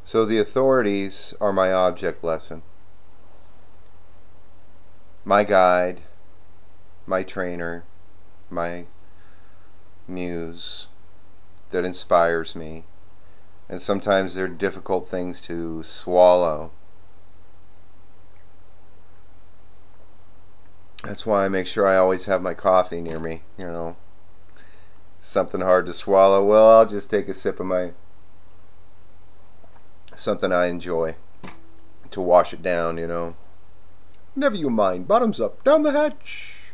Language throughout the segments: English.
So the authorities are my object lesson, my guide, my trainer, my muse that inspires me. And sometimes they're difficult things to swallow. That's why I make sure I always have my coffee near me, you know. Something hard to swallow, well, I'll just take a sip of my something I enjoy to wash it down, you know. Never you mind. Bottoms up. Down the hatch.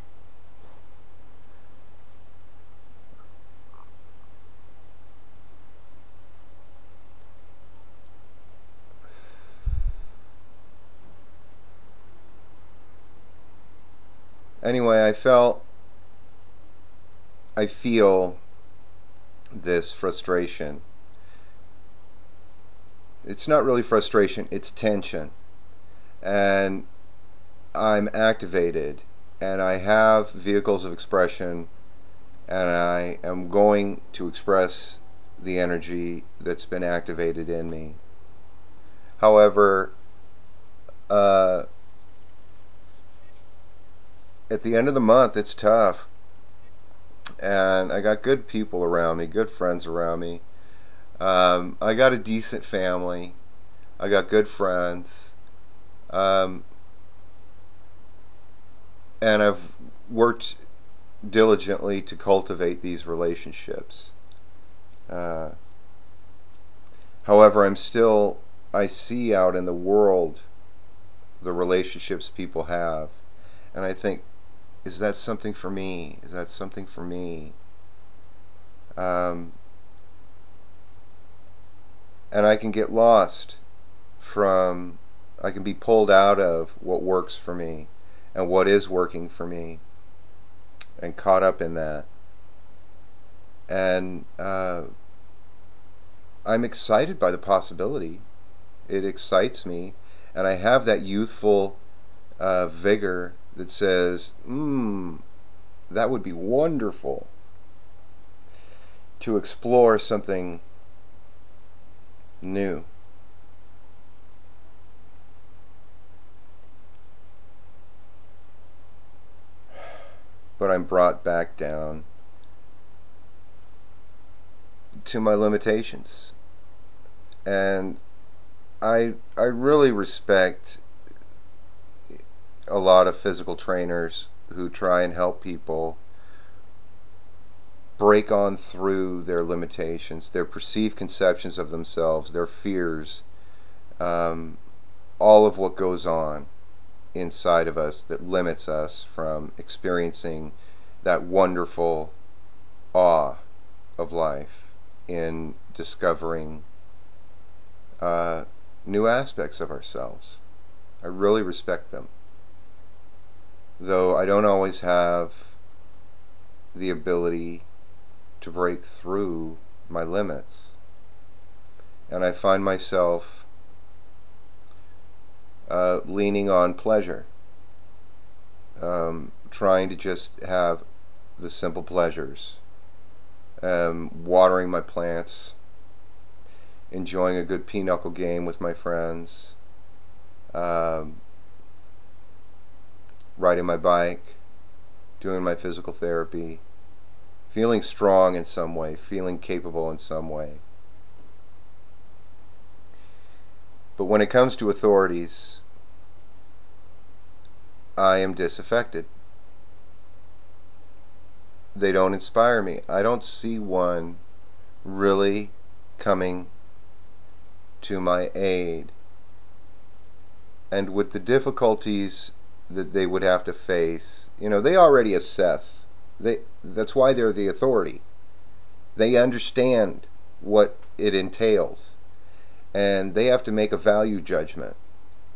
Anyway, I feel this frustration. It's not really frustration, it's tension. And I'm activated, and I have vehicles of expression, and I am going to express the energy that's been activated in me. However, at the end of the month, it's tough. And I got good people around me, good friends around me. I got a decent family. I got good friends. And I've worked diligently to cultivate these relationships. However, I see out in the world the relationships people have. And I think, is that something for me? Is that something for me? And I can get lost I can be pulled out of what works for me and what is working for me and caught up in that. And I'm excited by the possibility. It excites me. And I have that youthful vigor that says, that would be wonderful to explore something new. But I'm brought back down to my limitations. And I really respect a lot of physical trainers who try and help people break on through their limitations, their perceived conceptions of themselves, their fears, all of what goes on inside of us that limits us from experiencing that wonderful awe of life in discovering new aspects of ourselves. I really respect them. Though I don't always have the ability to break through my limits. And I find myself leaning on pleasure, trying to just have the simple pleasures, watering my plants, enjoying a good pinochle game with my friends, riding my bike, doing my physical therapy, feeling strong in some way, feeling capable in some way. But when it comes to authorities, I am disaffected. They don't inspire me. I don't see one really coming to my aid. And with the difficulties that they would have to face, you know, they already assess. That's why they're the authority. They understand what it entails, and they have to make a value judgment.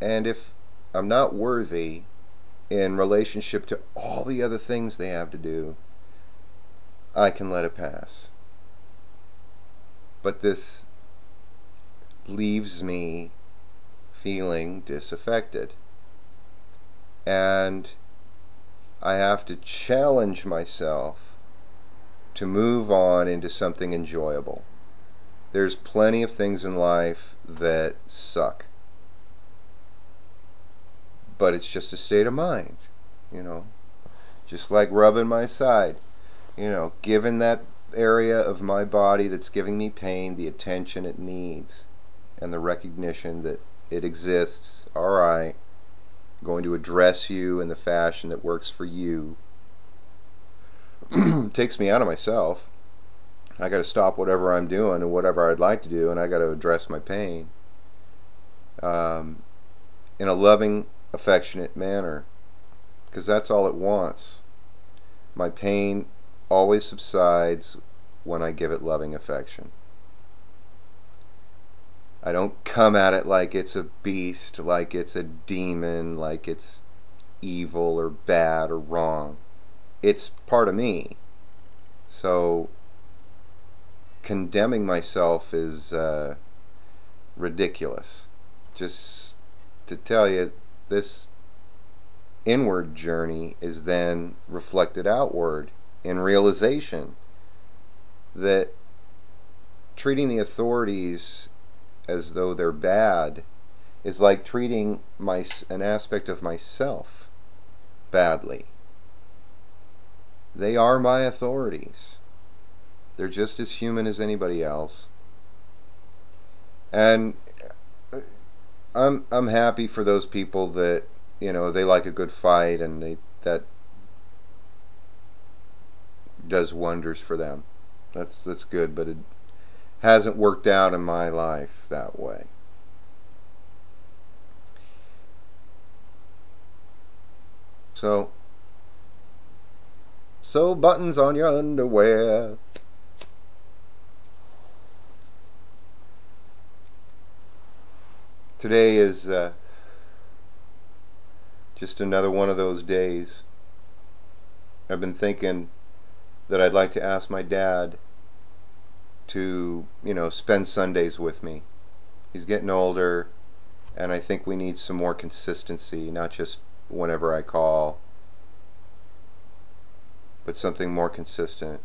And if I'm not worthy in relationship to all the other things they have to do, I can let it pass. But this leaves me feeling disaffected. And I have to challenge myself to move on into something enjoyable. There's plenty of things in life that suck. But it's just a state of mind, you know. Just like rubbing my side, you know, giving that area of my body that's giving me pain the attention it needs and the recognition that it exists. All right, I'm going to address you in the fashion that works for you. Takes me out of myself. I got to stop whatever I'm doing and whatever I'd like to do, and I got to address my pain in a loving, affectionate manner, because that's all it wants. My pain always subsides when I give it loving affection. I don't come at it like it's a beast, like it's a demon, like it's evil or bad or wrong. It's part of me. So condemning myself is ridiculous. Just to tell you, this inward journey is then reflected outward in realization that treating the authorities as though they're bad is like treating an aspect of myself badly. They are my authorities. They're just as human as anybody else. And I'm happy for those people that, you know, they like a good fight, and that does wonders for them. That's good, but it hasn't worked out in my life that way. So buttons on your underwear. Today is just another one of those days. I've been thinking that I'd like to ask my dad to, you know, spend Sundays with me. He's getting older, and I think we need some more consistency, not just whenever I call, but something more consistent.